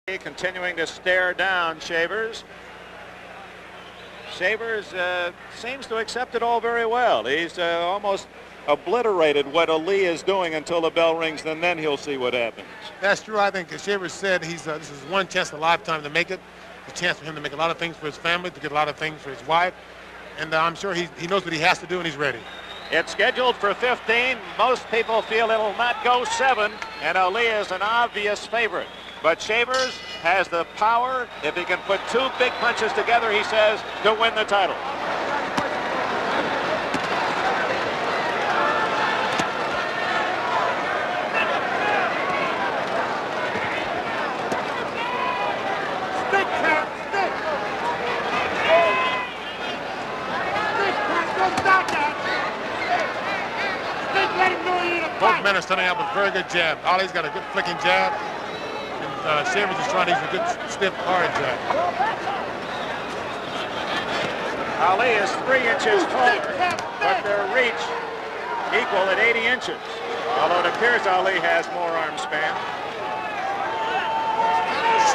Continuing to stare down Shavers. Shavers seems to accept it all very well. He's almost obliterated what Ali is doing until the bell rings, and then he'll see what happens. That's true. I think Shavers said this is one chance in a lifetime to make it. A chance for him to make a lot of things for his family, to get a lot of things for his wife. And I'm sure he knows what he has to do, and he's ready. It's scheduled for 15. Most people feel it'll not go 7, and Ali is an obvious favorite. But Shavers has the power, if he can put 2 big punches together, he says, to win the title. Stick, Cap, stick! Stick, Cap, don't stop that! Stick, let him know he ain't a fight! Both men are starting out with very good jab. Ali's got a good flicking jab. Shavers is trying to use a good, stiff, hard jab. Ali is 3 inches taller, but their reach equal at 80 inches. Although it appears Ali has more arm span.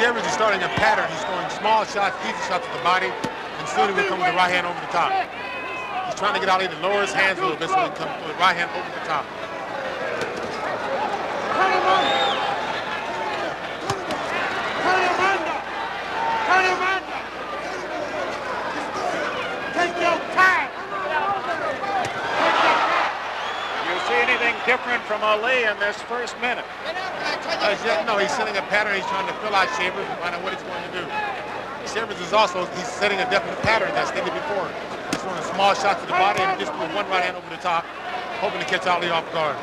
Shavers is starting a pattern. He's throwing small shots, easy shots to the body, and soon he will come with the right hand over the top. He's trying to get Ali to lower his hands a little bit so he can come with the right hand over the top. Different from Ali in this first minute. No, he's setting a pattern. He's trying to fill out Shavers and find out what he's going to do. Shavers is also, he's setting a definite pattern that's stated before. He's throwing small shots to the body and just doing one right hand over the top, hoping to catch Ali off guard.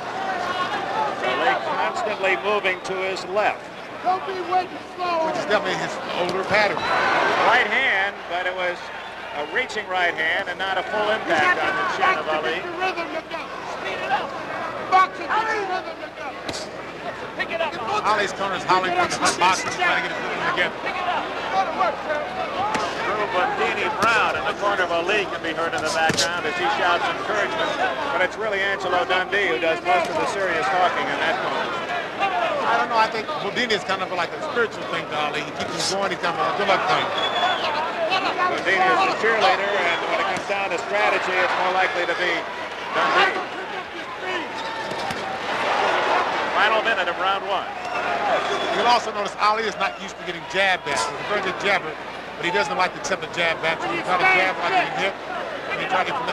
Ali constantly moving to his left. Don't be waiting slow. Which is definitely his older pattern. Right hand, but it was a reaching right hand and not a full impact on the chin of Ali. Pick it up. Ali's corner's howling from the boxing, trying to get it together. Drew Bundini Brown in the corner of Ali can be heard in the background as he shouts encouragement. But it's really Angelo Dundee who does most of the serious talking in that corner. I don't know. I think Bundini is kind of like a spiritual thing to Ali. He keeps him going. He's kind of a good luck thing. Bundini is the cheerleader, and when it comes down to strategy, it's more likely to be Dundee. Final minute of round 1. You'll also notice Ali is not used to getting jabbed at. He's a very good jabber, but he doesn't like to accept a jab back. So he'll try to jab like getting hit, and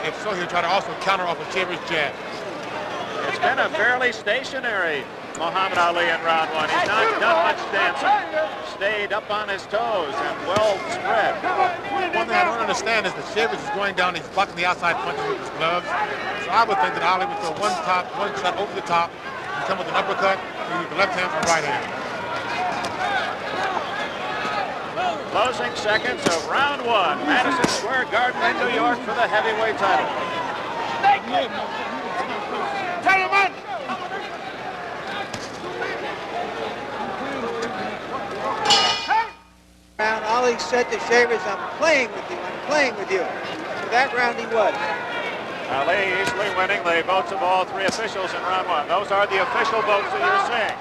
if so, he'll try to also counter off a Shavers jab. It's been a fairly stationary Muhammad Ali in round 1. He's not done much dancing. Stayed up on his toes and well spread. One thing I don't understand is that Shavers is going down, he's blocking the outside punches with his gloves. So I would think that Ali would throw one shot over the top, and come with an uppercut, with the left hand or right hand. Closing seconds of round 1. Madison Square Garden in New York for the heavyweight title. Round, Ali said to Shavers, I'm playing with you, I'm playing with you. So that round he was. Ali easily winning the votes of all 3 officials in round 1. Those are the official votes that you're seeing.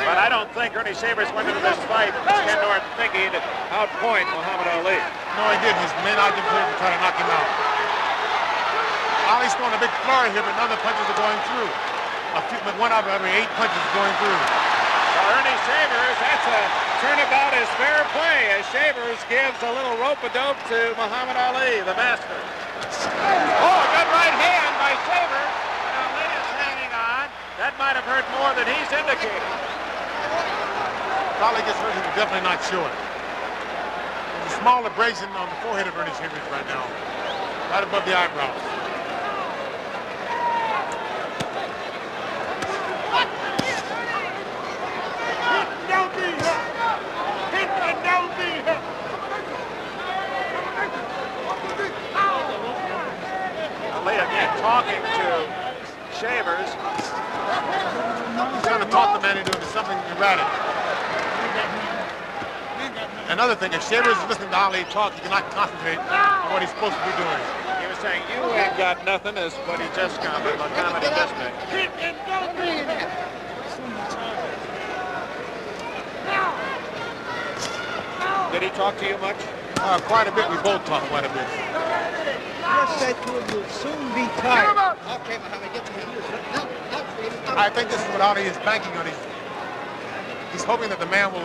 But I don't think Earnie Shavers went into this fight Ken Norton thinking to outpoint Muhammad Ali. No, he didn't. His main object here to try to knock him out. Ali's throwing a big flurry here, but none of the punches are going through. One out of every 8 punches is going through. For Earnie Shavers, that's a turnabout is fair play as Shavers gives a little rope-a-dope to Muhammad Ali, the master. Oh, a good right hand by Shavers. Ali is hanging on. That might have hurt more than he's indicated. If Ali gets hurt, he's definitely not sure. There's a small abrasion on the forehead of Earnie Shavers right now, right above the eyebrows. Ali again talking to Shavers. He's trying to talk the man into something erratic. Another thing, if Shavers is listening to Ali talk, he cannot concentrate on what he's supposed to be doing. He was saying, you ain't got nothing, is what he just commented just made. Did he talk to you much? Quite a bit. We both talked quite a bit. Just said to him, you'll soon be tired. Okay, Muhammad, get to him. I think this is what Ali is banking on. He's hoping that the man will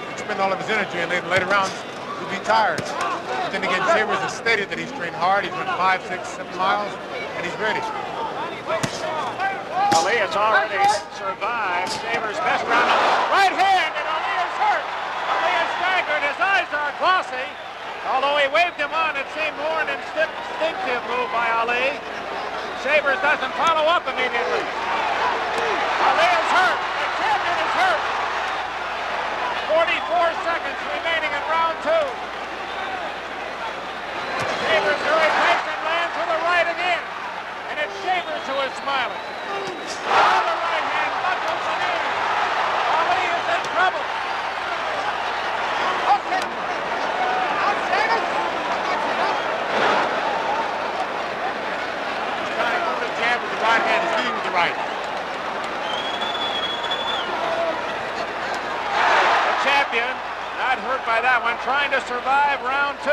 expend all of his energy and then later rounds he'll be tired. But then again, Shavers has stated that he's trained hard. He's run 5, 6, 7 miles, and he's ready. Ali has already survived Shavers' best round. Right hand, and Ali is hurt. Ali is staggered. His eyes are glossy. Although he waved him on, it seemed more an instinctive move by Ali. Shavers doesn't follow up immediately. Ali is hurt. The champion is hurt. 44 seconds remaining in round 2. Shavers very patient, lands with a right again. And it's Shavers who is smiling. Another right hand buckles the knee. Ali is in trouble. Okay. I'll save it. He's trying to move the jab with the right hand. He's leading with the right. The champion, not hurt by that one, trying to survive round 2.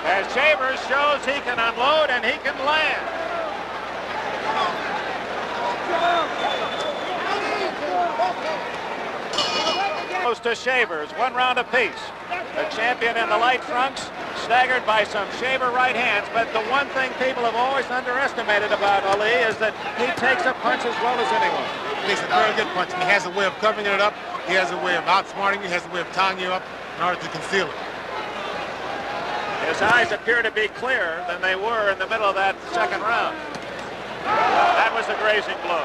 As Shavers shows he can unload and he can land. Goes to Shavers, 1 round apiece. The champion in the light trunks, staggered by some Shaver right hands, but the one thing people have always underestimated about Ali is that he takes a punch as well as anyone. He takes a very good punch, and he has a way of covering it up. He has a way of outsmarting you. He has a way of tying you up in order to conceal it. His eyes appear to be clearer than they were in the middle of that second round. That was a grazing blow.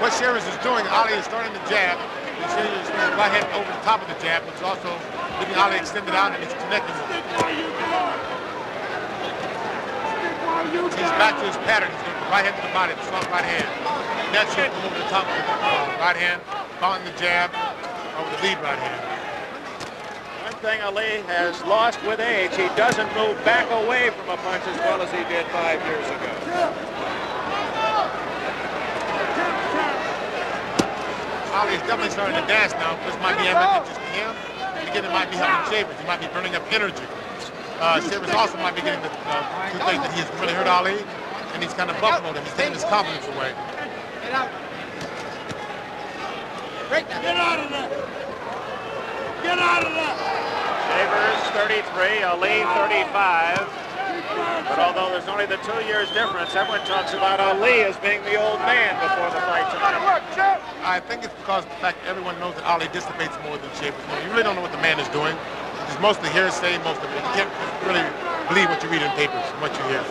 What Shavers is doing, Ali is starting to jab. And Shavers is throwing right hand over the top of the jab, which is also leaving Ali extended out and he's connecting with it. He's back to his pattern. He's going to right hand to the body, the soft right hand. That's it over the top of the right hand, following the jab over the lead right hand. One thing Ali has lost with age, he doesn't move back away from a punch as well as he did 5 years ago. Ali is definitely starting to dance now. This might be advantageous to him. And again, it might be helping Shavers. He might be burning up energy. Shavers also might be getting the two things that he has really hurt Ali, and he's kind of buffaloed him. He's taking his confidence away. Get out. Break that. Get out of there. Get out of there. Shavers 33, Ali 35. But although there's only the 2 years difference, everyone talks about Ali as being the old man before the fight tonight. I think it's because of the fact that everyone knows that Ali dissipates more than Shavers. You really don't know what the man is doing. It's mostly hearsay, most of it. You can't really believe what you read in papers and what you hear.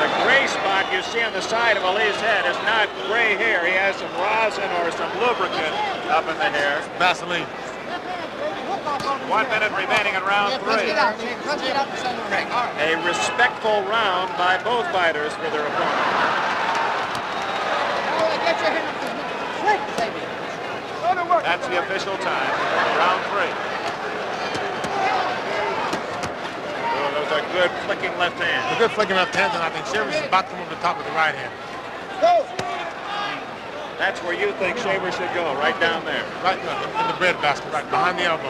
The gray spot you see on the side of Ali's head is not gray hair. He has some rosin or some lubricant up in the hair. Vaseline. 1 minute remaining in round 3. Let's get out, Shane. Let's get out the center of the ring. All right. A respectful round by both fighters for their opponent. Get your hand up this quick, baby. That's the official time. Round 3. Oh, those are good flicking left hands. A good flicking left hand, and I think Shavers is about to come over the top of the right hand. Go. That's where you think Shavers should go, right down there. Right in the bread basket, right behind the elbow.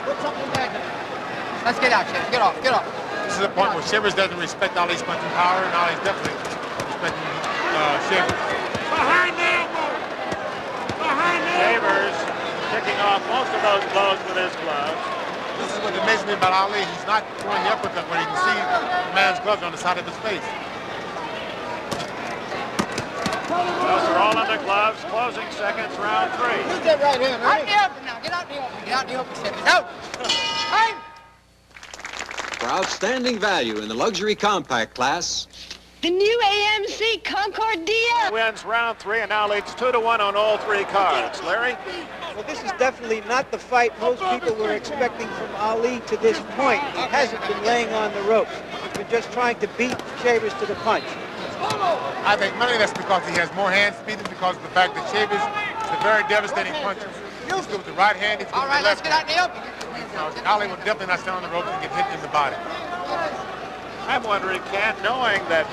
Put something back. Let's get out, Shane. Get off. Get off. This is a point where Shavers doesn't respect Ali's punching power, and Ali's definitely respecting Shavers. Behind the elbow. Behind the elbow. Shavers picking off most of those blows with his gloves. This is what amazes me about Ali. He's not throwing the uppercut where you can see the man's gloves on the side of his face. Those are all under gloves. Closing seconds, round 3. Use that right hand, Ernie. Out in the open now. Get out in the open. Get out in the open, Shane. Out. Time. For outstanding value in the luxury compact class, The new AMC Concordia. Wins round 3 and now leads 2-1 on all 3 cards. Larry? Well, this is definitely not the fight most people were expecting from Ali to this point. He hasn't been laying on the ropes. He's been just trying to beat Shavers to the punch. I think mainly that's because he has more hand speed and because of the fact that Shavers is a very devastating puncher. He's good with the right hand, he's good All with right, the let's left get hand. out in the open. Ali will definitely not stand on the ropes and get hit in the body. I'm wondering, Ken, knowing that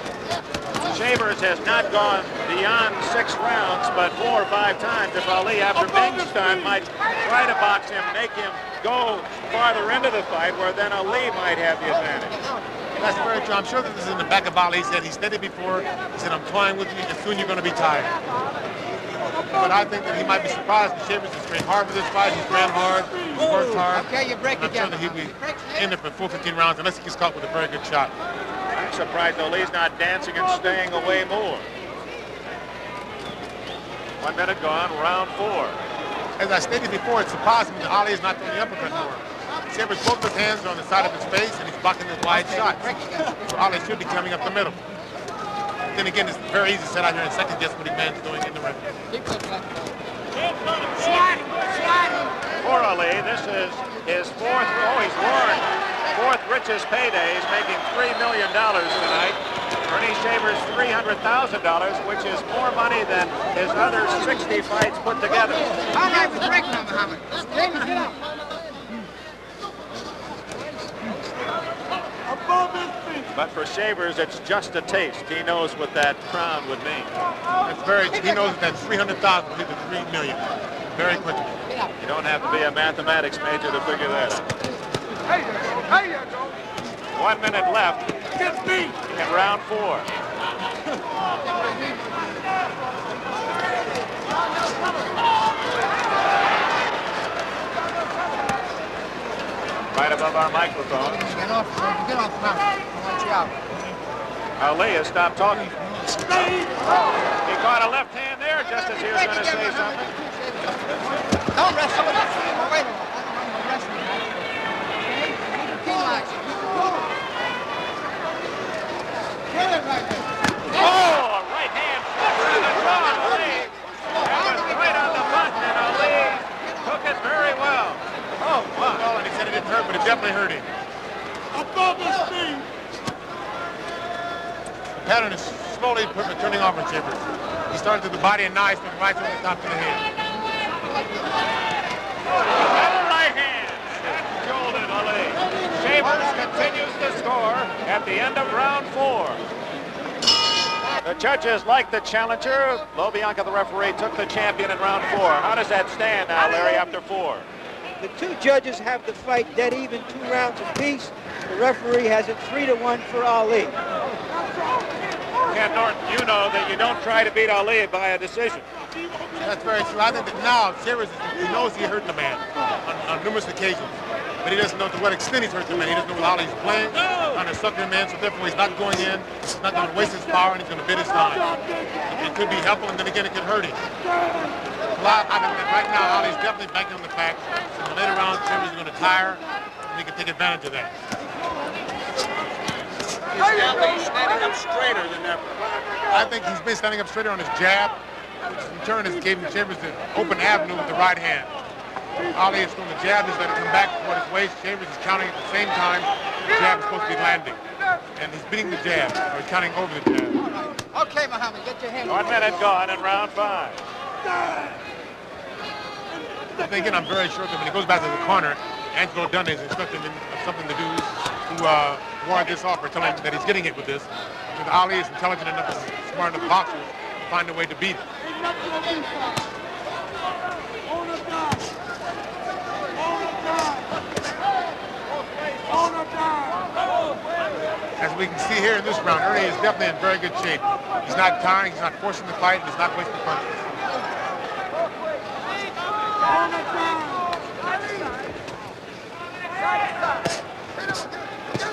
Shavers has not gone beyond 6 rounds, but 4 or 5 times, if Ali, after being stunned, might try to box him, make him go farther into the fight, where then Ali might have the advantage. That's very true. I'm sure that this is in the back of Ali. He said he's steady before. He said, I'm toying with you, and soon you're going to be tired. But I think that he might be surprised that Shavers has trained hard for this fight. He's ran hard. He's worked hard. Okay, you break I'm sure again. that he'll be in there for full 15 rounds unless he gets caught with a very good shot. I'm surprised Ali's not dancing and staying away more. 1 minute gone, round 4. As I stated before, it surprised me that Ali is not throwing the uppercut more. Shavers, both of his hands are on the side of his face, and he's blocking his wide shots. So Ali should be coming up the middle. Then again, it's very easy to sit out here and second guess what the man's doing in the ring. For Ali, this is his fourth richest payday. He's making $3 million tonight. Earnie Shavers $300,000, which is more money than his other 60 fights put together. All right, we're breaking now, Muhammad. Shavers, get up. But for Shavers, it's just a taste. He knows what that crown would mean. He knows that 300,000 will lead to 3 million very quickly. You don't have to be a mathematics major to figure that out. 1 minute left in round 4. Right above our microphone. Get off now. Watch you out. Ali has stopped talking. He caught a left hand there just as he was going to say something. Don't rest. Wait a minute. I'm wrestling. Okay? Penalize you. Get it right there. Oh, a right hand flips on the draw. Ali. That was right on the button, and Ali took it very well. Oh, my. Well, and he said it didn't hurt, but it definitely hurt him. The pattern is slowly turning off on Shavers. He started to the body and now he's going right to the top of the head. Another right hand. That jolted Ali. Shavers continues to score at the end of round 4. The judges like the challenger. Lobianka, the referee, took the champion in round 4. How does that stand now, Larry, after 4? The two judges have the fight dead even, 2 rounds apiece. The referee has it 3-1 for Ali. Ken Norton, you know that you don't try to beat Ali by a decision. That's very true. I think that now Shavers, he knows he hurt the man on numerous occasions, but he doesn't know to what extent he's hurt the man. He doesn't know what Ali's playing, trying to suck him in, so therefore he's not going in, he's not going to waste his power, and he's going to bid his time. It could be helpful, and then again it could hurt him. I think that right now Ali's definitely banking on the fact that in the later rounds Shavers is going to tire, and he can take advantage of that. Is Ali standing up straighter than ever? I think he's been standing up straighter on his jab, which in turn has given Shavers the open avenue with the right hand. Ali is throwing the jab, he's let it come back toward his waist. Shavers is counting at the same time the jab is supposed to be landing. And he's beating the jab, or counting over the jab. Okay, Muhammad, get your hand. 1 minute gone in round 5. I'm thinking, I'm very sure that when he goes back to the corner, Angelo Dunn is instructing him of something to do to ward this off, or tell him that he's getting hit with this. Because Ali is intelligent enough and smart enough boxer to find a way to beat it. As we can see here in this round, Earnie is definitely in very good shape. He's not tiring, he's not forcing the fight, he's not wasting punches.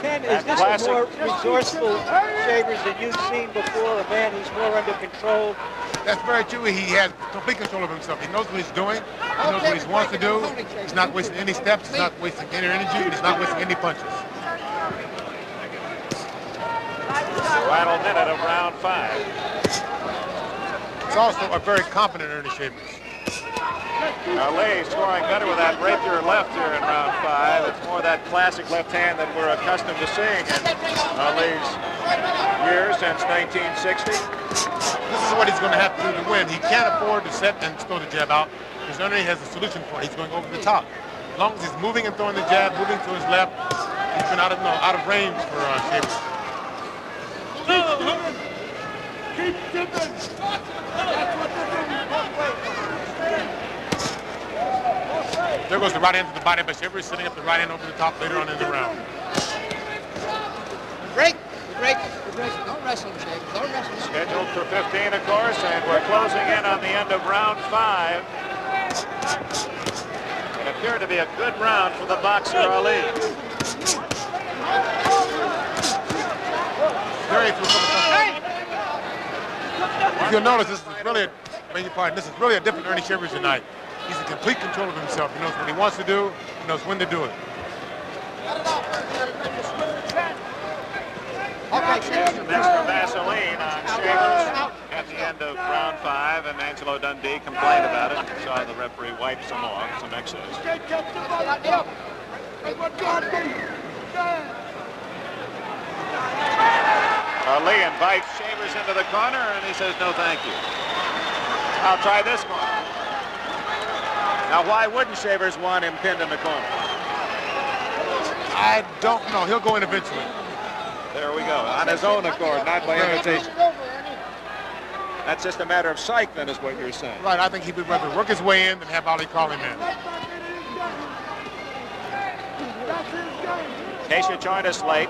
Ken, is this a more resourceful Shavers than you've seen before? A man who's more under control? That's very true. He has complete control of himself. He knows what he's doing. He knows what he wants to do. He's not wasting any steps. He's not wasting any energy. And he's not wasting any punches. Final minute of round 5. It's also a very confident Earnie Shavers. Ali scoring better with that rapier left here in round 5. It's more that classic left hand that we're accustomed to seeing in Ali's years since 1960. This is what he's going to have to do to win. He can't afford to set and throw the jab out because Earnie has a solution for it. He's going over the top. As long as he's moving and throwing the jab, moving to his left, he's been out of range for Shavers. There goes the right hand to the body, but Shavers setting up the right hand over the top later on in the round. Break. Don't wrestle him, Shavers. Don't wrestle him. Scheduled for 15, of course, and we're closing in on the end of round 5. It appeared to be a good round for the boxer Ali. If you'll notice, this is really a different Earnie Shavers tonight. He's in complete control of himself. He knows what he wants to do. He knows when to do it. Next from Vaseline on Shavers at the end of round 5, and Angelo Dundee complained about it. Saw the referee wipe some off, some excess. Ali invites Shavers into the corner, and he says, no, thank you. I'll try this one. Now, why wouldn't Shavers want him pinned in the corner? I don't know. He'll go in eventually. There we go. On his own accord, not by invitation. That's just a matter of psych, then, is what you're saying. Right. I think he would rather work his way in than have Ali call him in. In case you joined us late,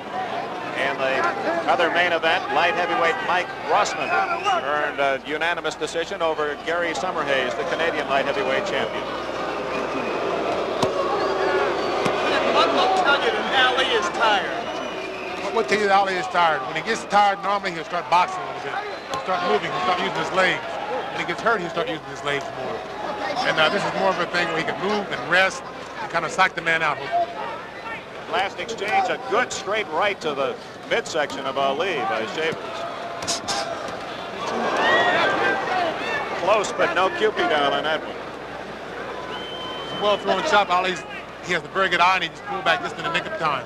in the other main event, light heavyweight Mike Rossman earned a unanimous decision over Gary Summerhays, the Canadian light heavyweight champion. What will tell you that Ali is tired? What will tell you that Ali is tired? When he gets tired, normally he'll start boxing a little bit. He'll start moving. He'll start using his legs. When he gets hurt, he'll start using his legs more. And this is more of a thing where he can move and rest and kind of psych the man out. Last exchange, a good straight right to the midsection of Ali by Shavers. Close, but no Cupid down on that one. It's a well-thrown chop. He has a very good eye, and he just pulled back just in the nick of time.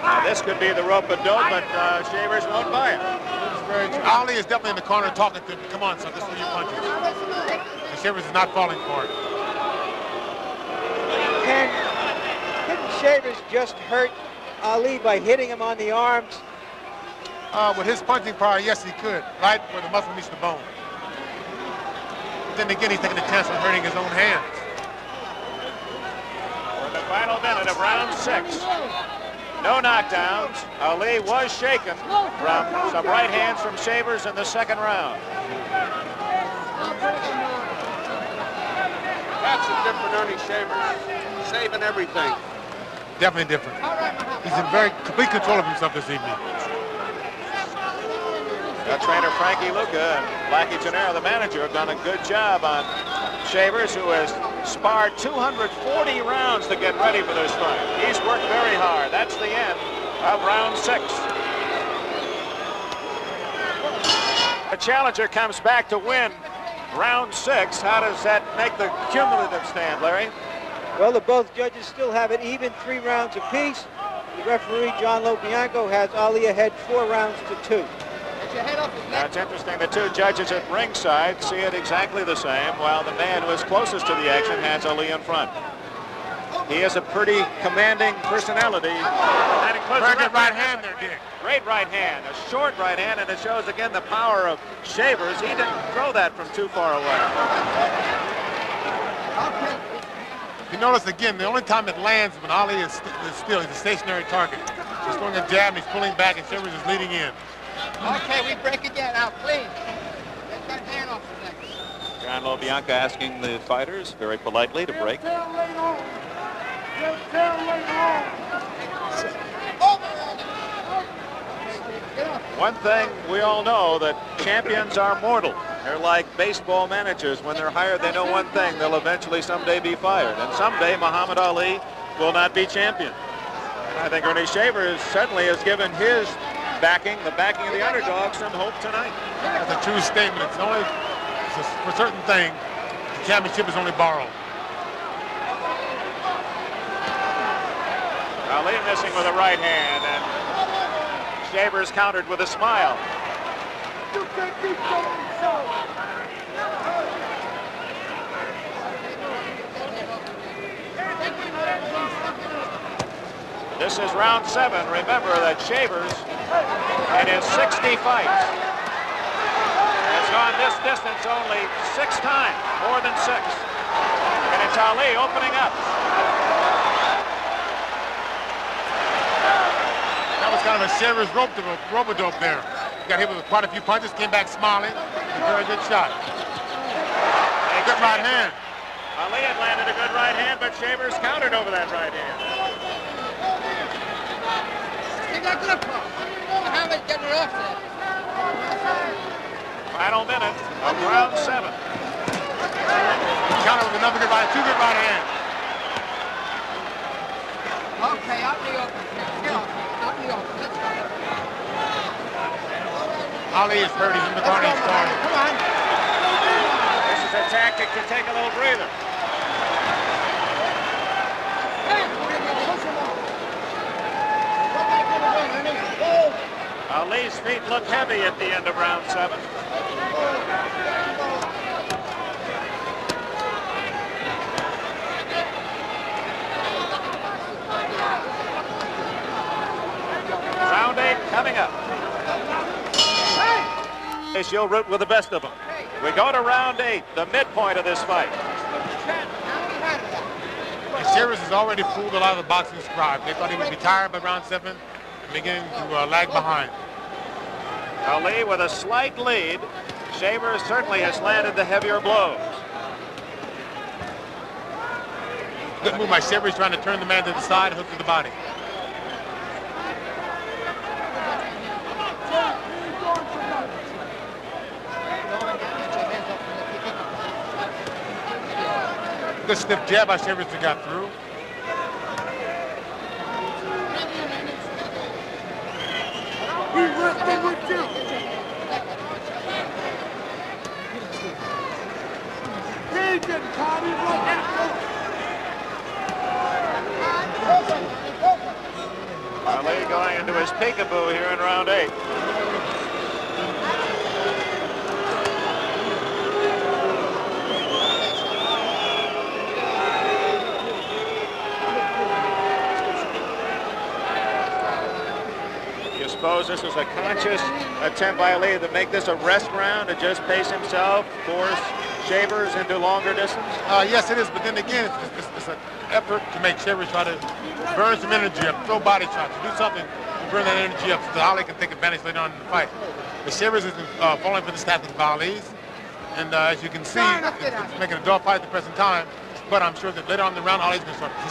Now, this could be the rope-a-dope, but Shavers won't buy it. Ali is definitely in the corner talking to him. Come on, son, this is where you punches. And Shavers is not falling for it. Didn't Shavers just hurt Ali by hitting him on the arms? With his punching power, yes, he could. Right where the muscle meets the bone. But then again, he's taking a chance on hurting his own hands. For the final minute of round 6. No knockdowns. Ali was shaken from some right hands from Shavers in the second round. That's a different Earnie Shavers. Saving everything. Definitely different. He's in very complete control of himself this evening. Trainer Frankie Luca and Blackie Gennaro, the manager, have done a good job on Shavers, who has sparred 240 rounds to get ready for this fight. He's worked very hard. That's the end of round 6. The challenger comes back to win round 6. How does that make the cumulative stand, Larry? Well, the both judges still have it even, 3 rounds apiece. The referee, John Lobianco, has Ali ahead 4 rounds to 2. Now, it's interesting, the two judges at ringside see it exactly the same, while the man who is closest to the action has Ali in front. He is a pretty commanding personality. That includes very good right hand there, Dick. Great right hand, a short right hand, and it shows again the power of Shavers. He didn't throw that from too far away. You notice again, the only time it lands when Ali is still, he's a stationary target. He's throwing a jab and he's pulling back, and Shavers is leading in. Okay, we break again. Now, clean. Get that hand off the neck. John Lobianco asking the fighters very politely to break. One thing we all know, that champions are mortal. They're like baseball managers. When they're hired, they know one thing: they'll eventually someday be fired. And someday Muhammad Ali will not be champion. I think Earnie Shavers certainly has given his backing, the backing of the underdog, some hope tonight. That's a true statement. It's for certain things, the championship is only borrowed. Ali missing with a right hand, and Shavers countered with a smile. This is round 7. Remember that Shavers, in his 60 fights, has gone this distance only 6 times, more than 6. And it's Ali opening up. That was kind of a Shavers rope-a-dope there. He got hit with quite a few punches, came back smiling. A very good shot. Good right hand. Ali had landed a good right hand, but Shavers countered over that right hand. He got good pull. How about getting her off there? Final minute of round 7. Counter with another good right, 2 good right hands. Okay, out in the open. Here, out in the open. Let's go. Ali is hurt. He's in the corner. He's starting. Come on. This is a tactic to take a little breather. Ali's feet look heavy at the end of round 7. Round 8 coming up. You'll root with the best of them. We go to round 8, the midpoint of this fight. Shavers has already fooled a lot of the boxing scribes. They thought he would be tired by round 7 and beginning to lag behind. Ali with a slight lead. Shavers certainly has landed the heavier blows. Good move by Shavers, trying to turn the man to the side, hook to the body. Good stiff jab by Shavers that got through. Ali going into his peekaboo here in round 8. You suppose this was a conscious attempt by Ali to make this a rest round, to just pace himself, force Shavers into longer distance? Yes, it is, but then again, it's an effort to make Shavers try to burn some energy up, throw body shots, do something to burn that energy up so that Ali can take advantage later on in the fight. But Shavers is falling for the tactics of Ali's, and as you can see, it's making a dogfight at the present time, but I'm sure that later on in the round, Ali's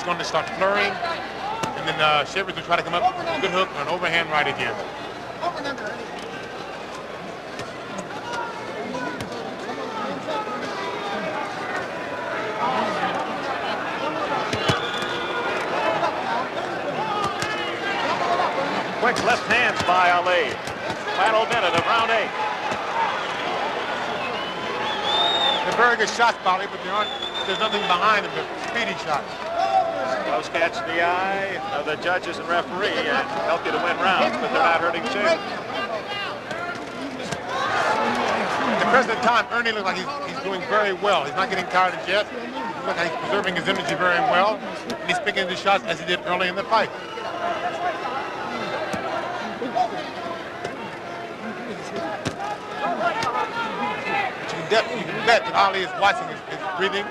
going to start flurrying, and then Shavers will try to come up with a good hook or an overhand right again. Quick left hands by Ali. Final minute of round 8. They're very good shots, Bali, but there's nothing behind them but speedy shots. Those catch the eye of the judges and referee and help you to win rounds, but they're not hurting Shavers. At the present time, Earnie looks like he's doing very well. He's not getting tired as yet. He looks like he's preserving his energy very well, and he's picking the shots as he did early in the fight. You can bet that Ali is watching his breathing.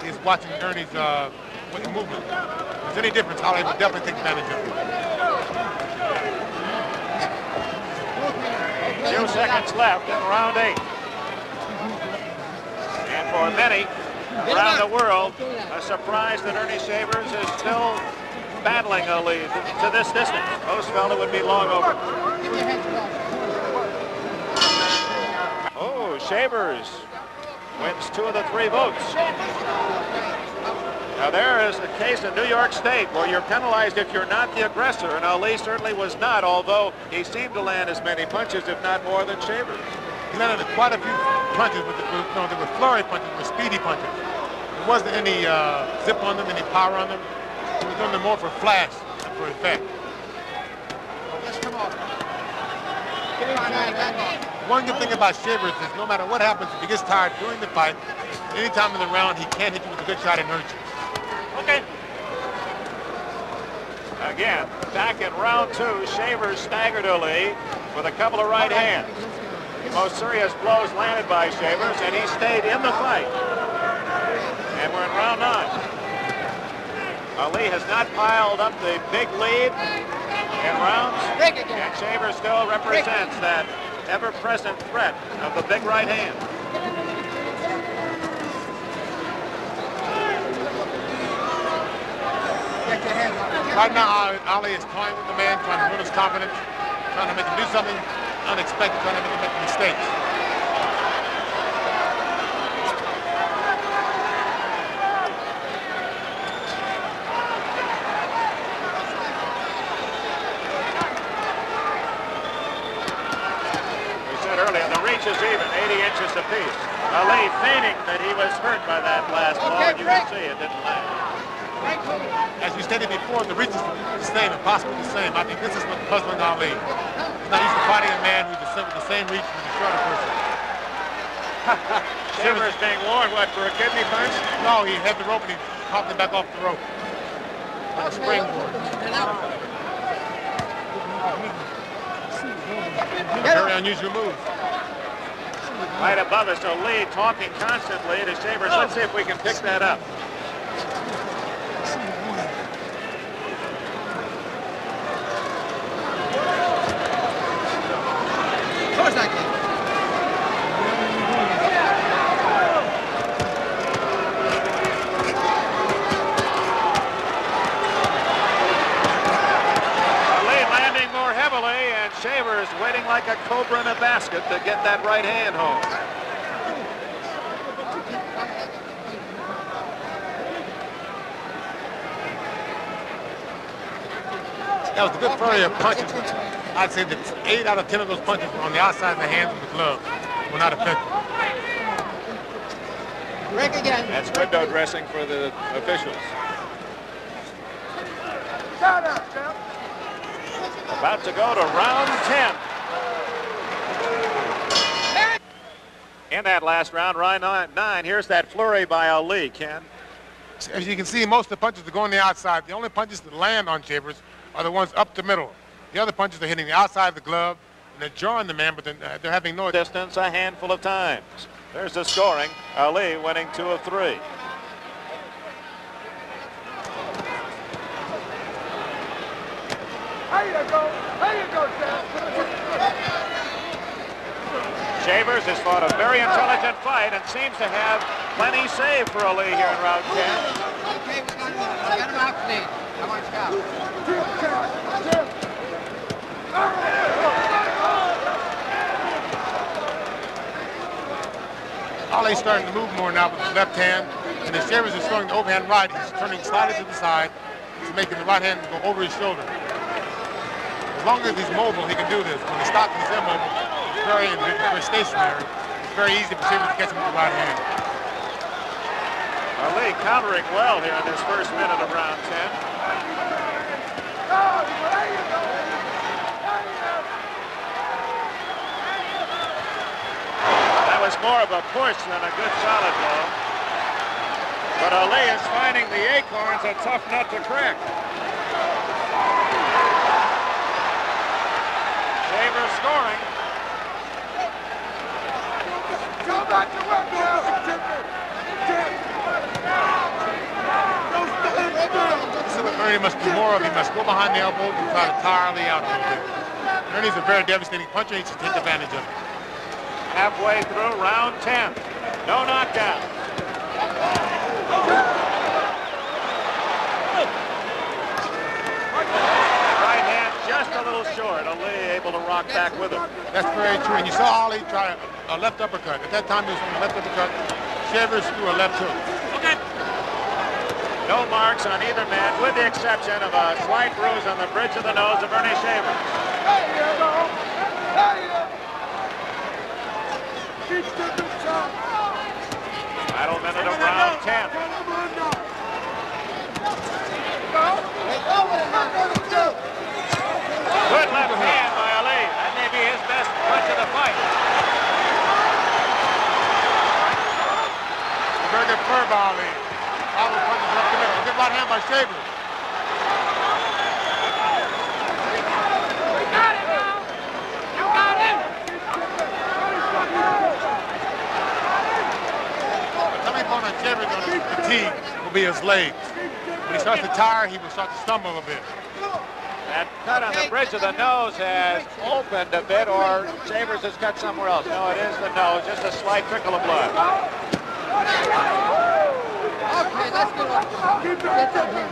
He's watching Earnie's movement. If there's any difference, Ali will definitely take advantage of it. 2 seconds left in round 8. And for many around the world, a surprise that Earnie Shavers is still battling Ali to this distance. Most felt it would be long over. Oh, Shavers wins 2 of the 3 votes. Now there is a case in New York State where you're penalized if you're not the aggressor, and Ali certainly was not, although he seemed to land as many punches, if not more, than Shavers. He landed quite a few punches, but they were flurry punches, they were speedy punches. There wasn't any zip on them, any power on them. He was doing them more for flash than for effect. One good thing about Shavers is no matter what happens, if he gets tired during the fight, any time in the round, he can hit you with a good shot and hurt you. Okay. Again, back in round 2, Shavers staggered Ali with a couple of right hands. The most serious blows landed by Shavers, and he stayed in the fight. And we're in round 9. Ali has not piled up the big lead in rounds, and Shavers still represents that ever-present threat of the big right hand. Right now, Ali is toying with the man, trying to build his confidence, trying to make him do something unexpected, trying to make him make mistakes. We said earlier, the reach is even, 80 inches apiece. Ali feigning that he was hurt by that last blow, and you can see it didn't land. As we stated before, the reach is the same and possibly the same. I think this is what's puzzling Ali. He's not used to fighting a man who's the same reach as a shorter person. Shavers being warned, what, for a kidney punch? No, he had the rope and he popped it back off the rope. Like a springboard. Very unusual move. Right above us, so Lee talking constantly to Shavers. Let's see if we can pick that up. Of course I can. Lee landing more heavily, and Shavers waiting like a cobra in a basket to get that right hand home. That was a good flurry of punches. I'd say that 8 out of 10 of those punches were on the outside of the hands of the glove. Were not effective. Break again. That's window dressing for the officials. About to go to round 10. In that last round, round 9, here's that flurry by Ali, Ken. As you can see, most of the punches are going the outside. The only punches that land on Shavers are the ones up the middle. The other punches are hitting the outside of the glove, and they're jarring the man, but they're having no Distance a handful of times. There's the scoring. Ali winning 2 of 3. Shavers has fought a very intelligent fight and seems to have plenty saved for Ali here in round 10. Okay, we got him out clean. Come on, Scout. Ali's starting to move more now with his left hand, and as Shavers is throwing the overhand right, he's turning slightly to the side. He's making the right hand go over his shoulder. As long as he's mobile, he can do this. When the stock is immobile, it's very stationary. It's very easy for Shavers to catch him with the right hand. Ali countering well here in this first minute of round 10. That was more of a push than a good solid blow. But Ali is finding the acorns a tough nut to crack. Shavers scoring. Go back to work now. This is what Earnie must do more of. He must go behind the elbow and try to tire Ali out a little bit. Ernie's a very devastating puncher. He should take advantage of it. Halfway through round 10. No knockdown. Right hand just a little short. Ali able to rock back with him. That's very true. And you saw Ali try a left uppercut. At that time, he was from a left uppercut. Shavers threw a left hook. Okay. No marks on either man, with the exception of a slight bruise on the bridge of the nose of Earnie Shavers. Final minute of round 10. Good left hand by Ali. That may be his best punch of the fight. Very good curve by Ali. Ali punches up the middle. Good right hand by Shavers. Shavers on his fatigue will be his legs. When he starts to tire, he will start to stumble a bit. That cut on the bridge of the nose has opened a bit, or Shavers has cut somewhere else. No, it is the nose, just a slight trickle of blood. Okay, let's go. Get up here.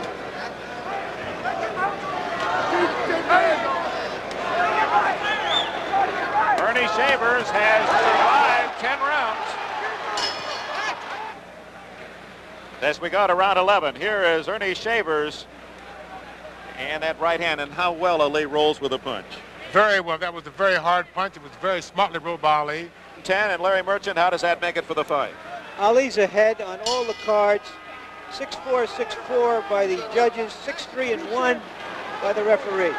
Earnie Shavers has survived 10 rounds. As we go to round 11, here is Earnie Shavers and that right hand, and how well Ali rolls with a punch. Very well. That was a very hard punch. It was very smartly rolled by Ali. 10, and Larry Merchant, how does that make it for the fight? Ali's ahead on all the cards. 6-4, 6-4 by the judges, 6-3-1 by the referee.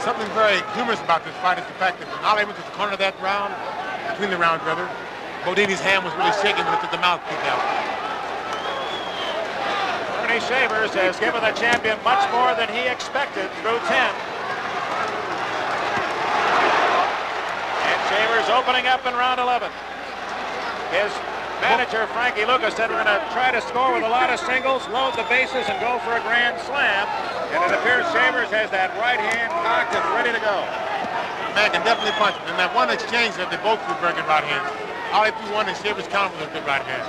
Something very humorous about this fight is the fact that when Ali went to the corner of that round, between the rounds rather, Bodini's hand was really shaking when he took the mouthpiece out. Earnie Shavers has given the champion much more than he expected through 10. And Shavers opening up in round 11. His manager, Frankie Lucas, said we're going to try to score with a lot of singles, load the bases, and go for a grand slam. And it appears Shavers has that right hand cocked and ready to go. Man can definitely punch. And that one exchange that they both threw very good right hands. Ali threw one and Shavers countered with a good right hand.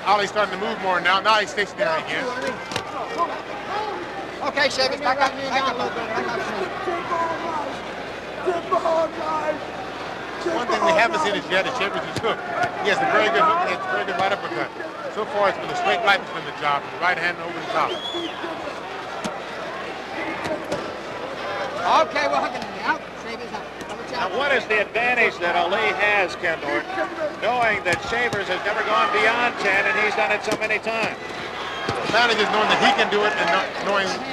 Ali's starting to move more now. Now he's stationary again. Okay, Shavers, back up a little bit. One thing we haven't seen is yet is Shavers' hook. He has a very good hook and he has a very good right uppercut. So far, it's been a straight right between the job, the right hand over the top. Okay, we're hooking him out. Shavers up. Now, what is the advantage that Ali has, Ken Norton, knowing that Shavers has never gone beyond 10 and he's done it so many times? The advantage is knowing that he can do it and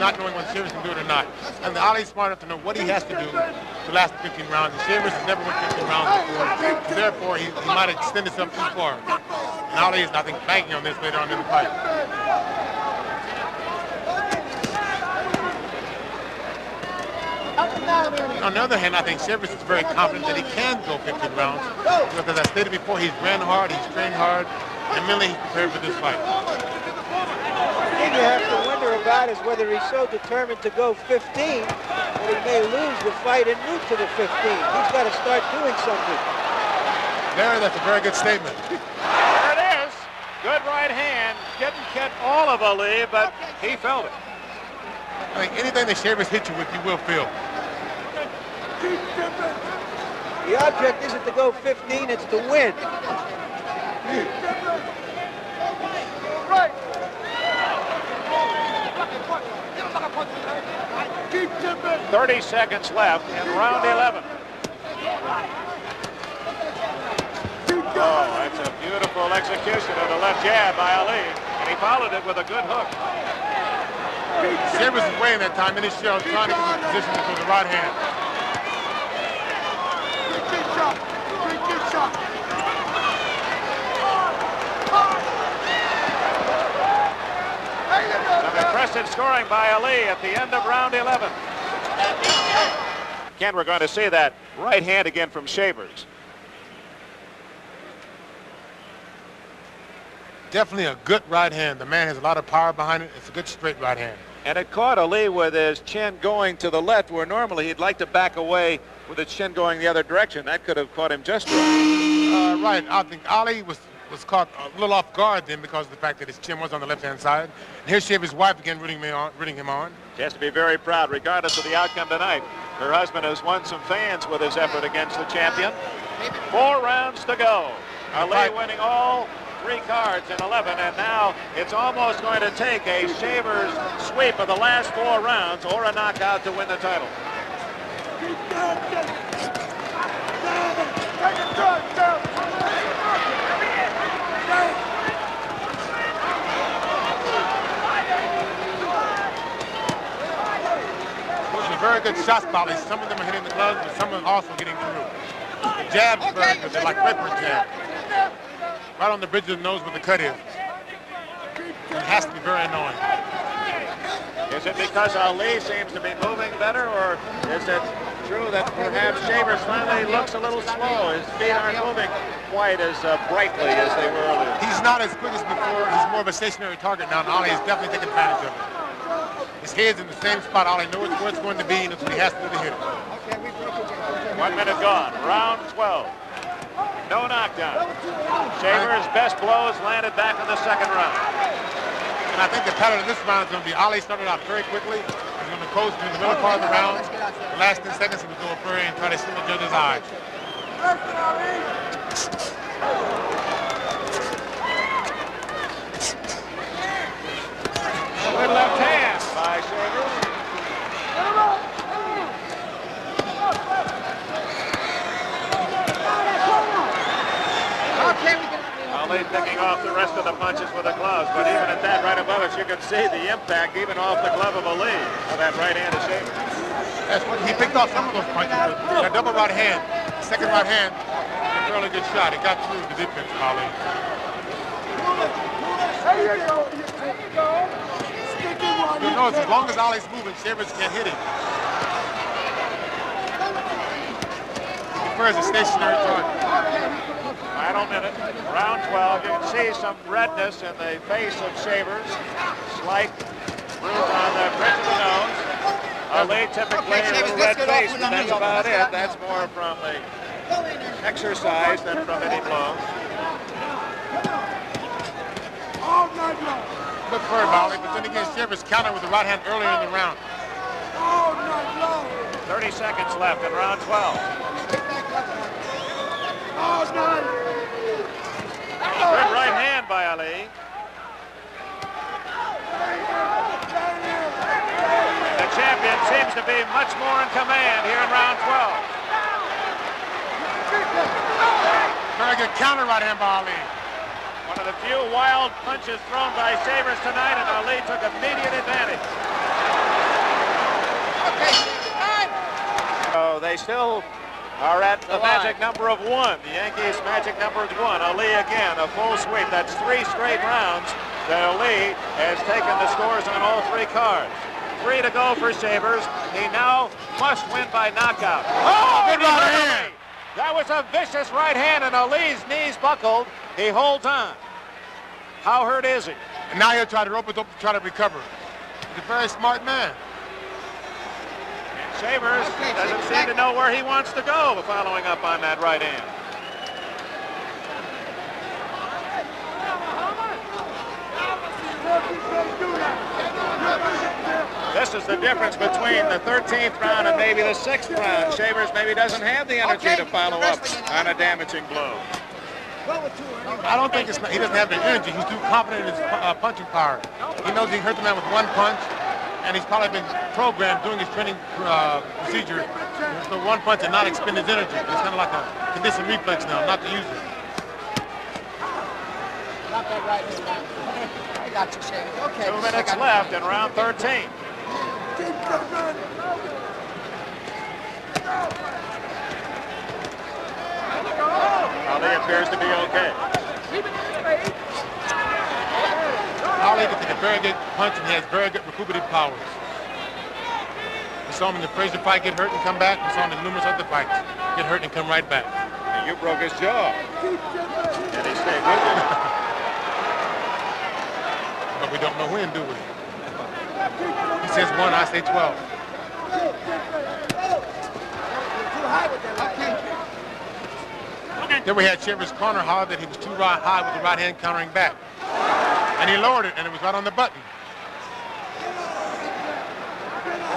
not knowing whether Shavers can do it or not. And Ali's smart enough to know what he has to do to last the 15 rounds. And Shavers has never went 15 rounds before. Therefore, he might extend himself too far. And Ali is, I think, banking on this later on in the fight. On the other hand, I think Shavers is very confident that he can go 15 rounds. Because as I stated before, he's ran hard, he's trained hard, and mentally he's prepared for this fight. The thing you have to wonder about is whether he's so determined to go 15 that he may lose the fight en route to the 15. He's got to start doing something. There, that's a very good statement. There it is. Good right hand. Didn't hit all of Ali, but he felt it. I think anything that Shavers hits you with, you will feel. The object isn't to go 15, it's to win. Right. 30 seconds left in round 11. Oh, that's a beautiful execution of the left jab by Ali, and he followed it with a good hook. Shavers is weighing that time in his shell, trying to get in position to throw the right hand. Some impressive scoring by Ali at the end of round 11. Ken, we're going to see that right hand again from Shavers. Definitely a good right hand. The man has a lot of power behind it. It's a good straight right hand. And it caught Ali with his chin going to the left, where normally he'd like to back away with his chin going the other direction. That could have caught him just right. Right. I think Ali was caught a little off guard then because of the fact that his chin was on the left-hand side. And here's Shavers' wife again rooting him on. She has to be very proud, regardless of the outcome tonight. Her husband has won some fans with his effort against the champion. 4 rounds to go. Ali winning all 3 cards in 11, and now it's almost going to take a Shavers sweep of the last 4 rounds or a knockout to win the title. Those are very good shots, Bobby. Some of them are hitting the gloves, but some of them also getting through. The jabs are very good. They're like paper jabs. Right on the bridge of the nose where the cut is. It has to be very annoying. Is it because Ali seems to be moving better, or is it true that perhaps Shavers finally looks a little slow? His feet aren't moving quite as brightly as they were earlier. He's not as quick as before. He's more of a stationary target now, and Ali is definitely taking advantage of it. His head's in the same spot. Ali knows where it's going to be, and that's what he has to do to hit it. 1 minute gone. Round 12. No knockdown. Shavers' best blows landed back in the second round. And I think the pattern of this round is going to be Ali started out very quickly. He's going to coast in the middle part of the round. The last 10 seconds, he will go a flurry and try to see the judge's eye. Good left hand by Shavers. Ali picking off the rest of the punches with the gloves, but even at that, right above us, you can see the impact even off the glove of Ali of that right hand of Shavers. That's what he picked off some of those punches. With a double right hand, second right hand, a fairly good shot. He got through the defense of Ali. You know, as long as Ali's moving, Shavers can't hit him. He prefers a stationary target. Final minute, round 12. You can see some redness in the face of Shavers. Slight bruise on the bridge of the nose. Ali typically a little red face, but that's about it. That's more from the exercise than from any blow. Good for him, Ali, but then again, Shavers countered with the right hand earlier in the round. 30 seconds left in round 12. Good right hand by Ali. The champion seems to be much more in command here in round 12. Very good counter right hand by Ali. One of the few wild punches thrown by Shavers tonight, and Ali took immediate advantage. So they still are at the magic number of 1. The Yankees' magic number is 1. Ali again, a full sweep. That's 3 straight rounds that Ali has taken the scores on all 3 cards. 3 to go for Shavers. He now must win by knockout. Oh, good right hand. That was a vicious right hand, and Ali's knees buckled. He holds on. How hurt is he? And now he'll try to rope it up to try to recover. He's a very smart man. Shavers doesn't seem to know where he wants to go following up on that right hand. This is the difference between the 13th round and maybe the 6th round. Shavers maybe doesn't have the energy to follow up on a damaging blow. I don't think he doesn't have the energy. He's too confident in his punching power. He knows he can hurt the man with 1 punch, and he's probably been programmed during his training procedure for 1 punch and not expend his energy. It's kind of like a conditioned reflex now, not to use it. Not that right. I got you, Shavers. Okay. 2 minutes left in round 13. Ali appears to be okay. Ali can take a very good punch and he has very good recuperative powers. We saw him in the Frazier fight get hurt and come back. We saw him in numerous other fights get hurt and come right back. And you broke his jaw. And he stayed with you. But we don't know when, do we? He says 1, I say 12. Then we had Shavers' corner hard that he was too high with the right hand countering back. And he lowered it, and it was right on the button.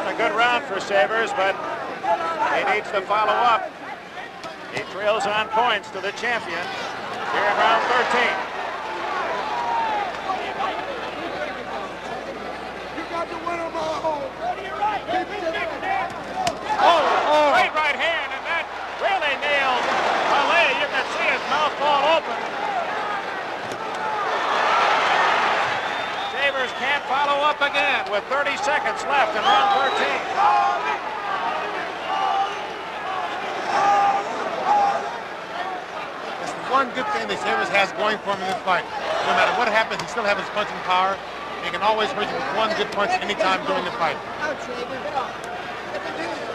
A good round for Shavers, but he needs to follow up. He trails on points to the champion here in round 13. Oh, great right hand, and that really nailed Ali. You can see his mouth fall open. Shavers can't follow up again with 30 seconds left in round 13. That's the one good thing that Shavers has going for him in this fight. No matter what happens, he still has his punching power. He can always hurt you with one good punch anytime during the fight.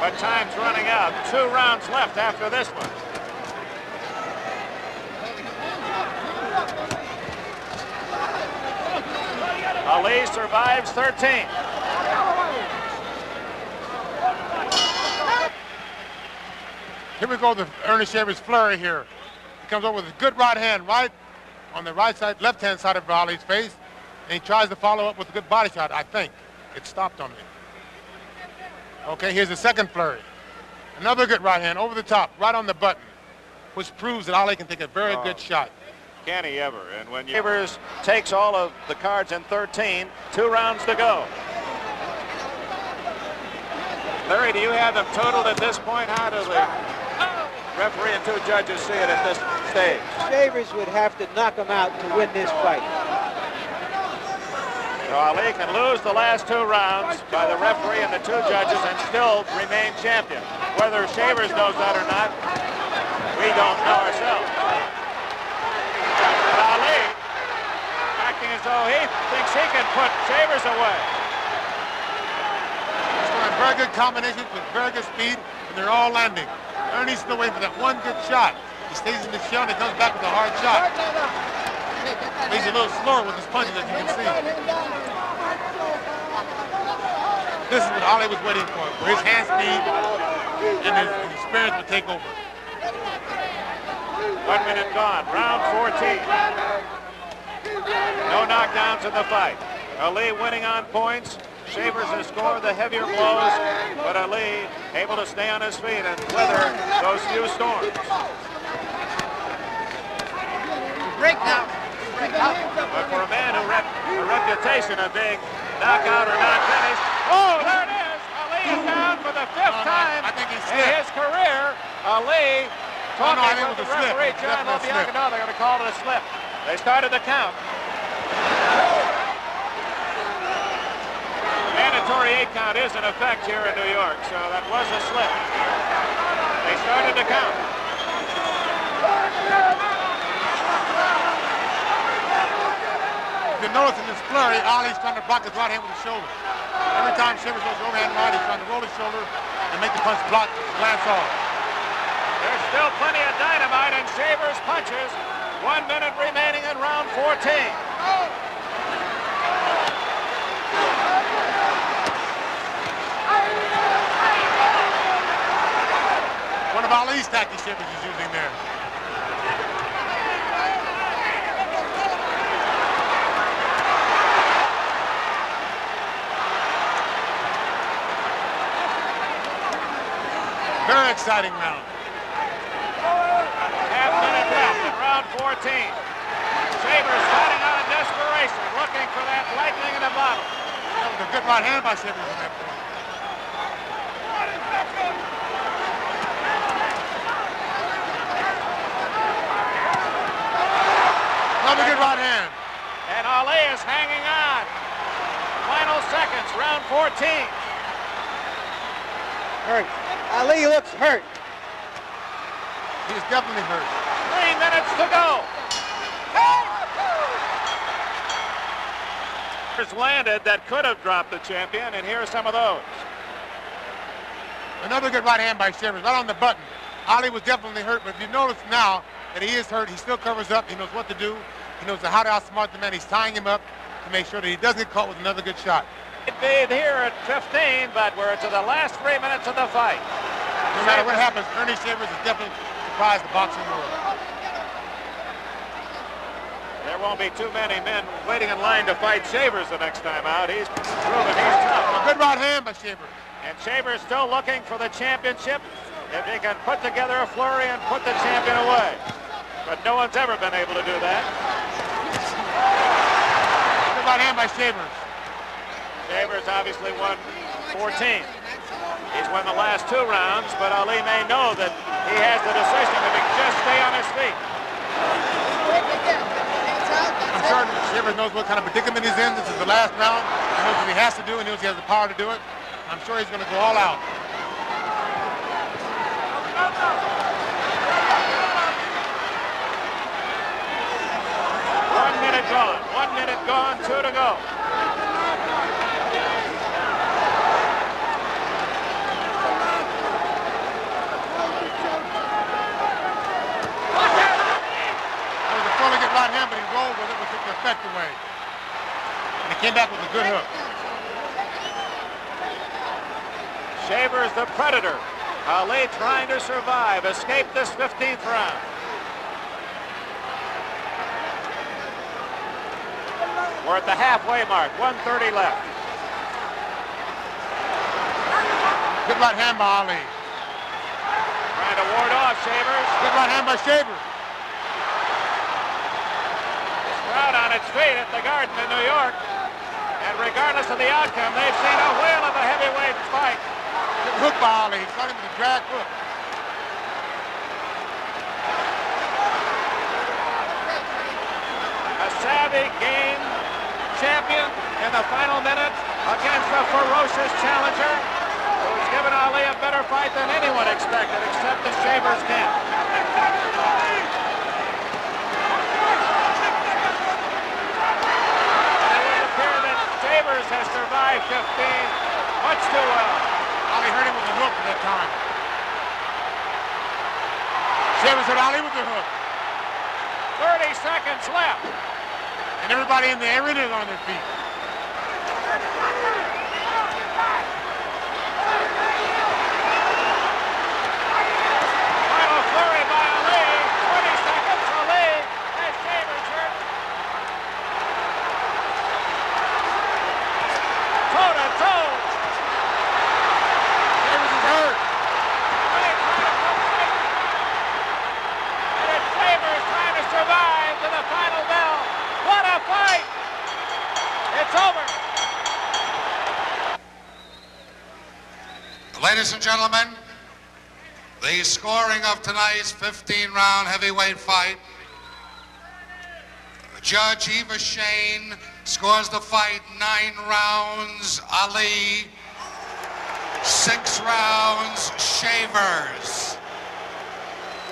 But time's running out. 2 rounds left after this one. Ali survives 13. Here we go, the Earnie Shavers flurry here. He comes over with a good right hand right on the right side, left-hand side of Ali's face, and he tries to follow up with a good body shot, I think. It stopped on me. Okay, here's the second flurry. Another good right hand over the top, right on the button, which proves that Ali can take a very good shot. Can he ever? And when Shavers takes all of the cards in 13, 2 rounds to go. Larry, do you have them totaled at this point? How do the referee and 2 judges see it at this stage? Shavers would have to knock him out to win this fight. So Ali can lose the last 2 rounds by the referee and the 2 judges and still remain champion. Whether Shavers knows that or not, we don't know ourselves. But Ali, acting as though he thinks he can put Shavers away. He's throwing very good combinations with very good speed, and they're all landing. Ernie's still waiting for that one good shot. He stays in the shell and he comes back with a hard shot. He's a little slower with his punches, as you can see. This is what Ali was waiting for his hand speed and his experience would take over. 1 minute gone, round 14. No knockdowns in the fight. Ali winning on points. Shavers has scored the heavier blows, but Ali able to stay on his feet and weather those few storms. Break now. But for a man who had a reputation of being knockout or not finished, oh, there it is! Ali is down for the 5th time I think he in slipped. his career. Ali talking I think with it the was a slip. referee, It was John definitely a Lobianco. slip. No, they're going to call it a slip. They started the count. Mandatory 8 count is in effect here in New York, so that was a slip. They started the count. If you notice in this flurry, Ali's trying to block his right hand with his shoulder. Every time Shavers goes overhand right, he's trying to roll his shoulder and make the punch block, glance off. There's still plenty of dynamite in Shavers' punches. 1 minute remaining in round 14. One of Ali's tactics Shavers is using there. Very exciting round. Half minute left in round 14. Shavers fighting out of desperation, looking for that lightning in a bottle. That was a good right hand by Shavers on that point. Another good right hand. And Ali is hanging on. Final seconds, round 14. Hurt. Ali looks hurt. He's definitely hurt. 3 minutes to go. Landed that could have dropped the champion, and here are some of those. Another good right hand by Shavers, right on the button. Ali was definitely hurt, but if you notice now that he is hurt, he still covers up. He knows what to do. He knows how to outsmart the man. He's tying him up to make sure that he doesn't get caught with another good shot. It'd be here at 15, but we're to the last 3 minutes of the fight. No matter what happens, Earnie Shavers has definitely surprised the boxing world. There won't be too many men waiting in line to fight Shavers the next time out. He's proven he's tough. A good right hand by Shavers. And Shavers still looking for the championship. If he can put together a flurry and put the champion away. But no one's ever been able to do that. Good right hand by Shavers. Shavers obviously won 14. He's won the last 2 rounds, but Ali may know that he has the decision if he can just stay on his feet. I'm sure Shavers knows what kind of predicament he's in. This is the last round. He knows what he has to do, and he knows he has the power to do it. I'm sure he's going to go all out. 1 minute gone. 1 minute gone. 2 to go. came back with a good hook. Shavers the Predator. Ali trying to survive, escape this 15th round. We're at the halfway mark, 1:30 left. Good right hand by Ali. Trying to ward off Shavers. Good right hand by Shavers. Crowd on its feet at the Garden in New York. And regardless of the outcome, they've seen a whale of a heavyweight fight. Good hook by Ali. Caught him with a drag hook. A savvy game champion in the final minute against a ferocious challenger who's given Ali a better fight than anyone expected except the Shavers camp. It would appear that Shavers has survived 15 much too well. Ali hurt him with the hook at that time. Shavers hit Ali with the hook. 30 seconds left. And everybody in the arena is on their feet. Final flurry by Ali. 20 seconds. Ali has Shavers hurt. Toe to toe. Shavers is hurt. Ali trying to come back. And it's Shavers trying to survive to the final bell. What a fight! It's over. Ladies and gentlemen, the scoring of tonight's 15-round heavyweight fight. Judge Eva Shane scores the fight 9 rounds Ali, 6 rounds Shavers.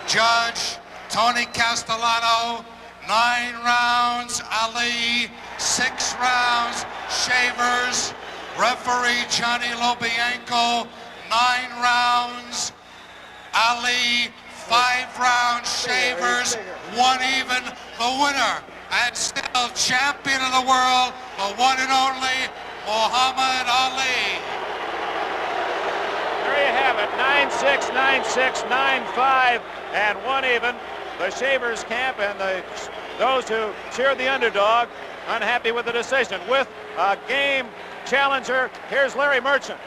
Judge Tony Castellano, 9 rounds Ali, 6 rounds Shavers. Referee Johnny Lobianco, 9 rounds Ali, 5 rounds Shavers, 1 even. The winner and still champion of the world, the one and only Muhammad Ali. There you have it, 9-6, 9-6, 9-5, and 1 even. The Shavers camp and those who cheered the underdog unhappy with the decision. With a game challenger, here's Larry Merchant.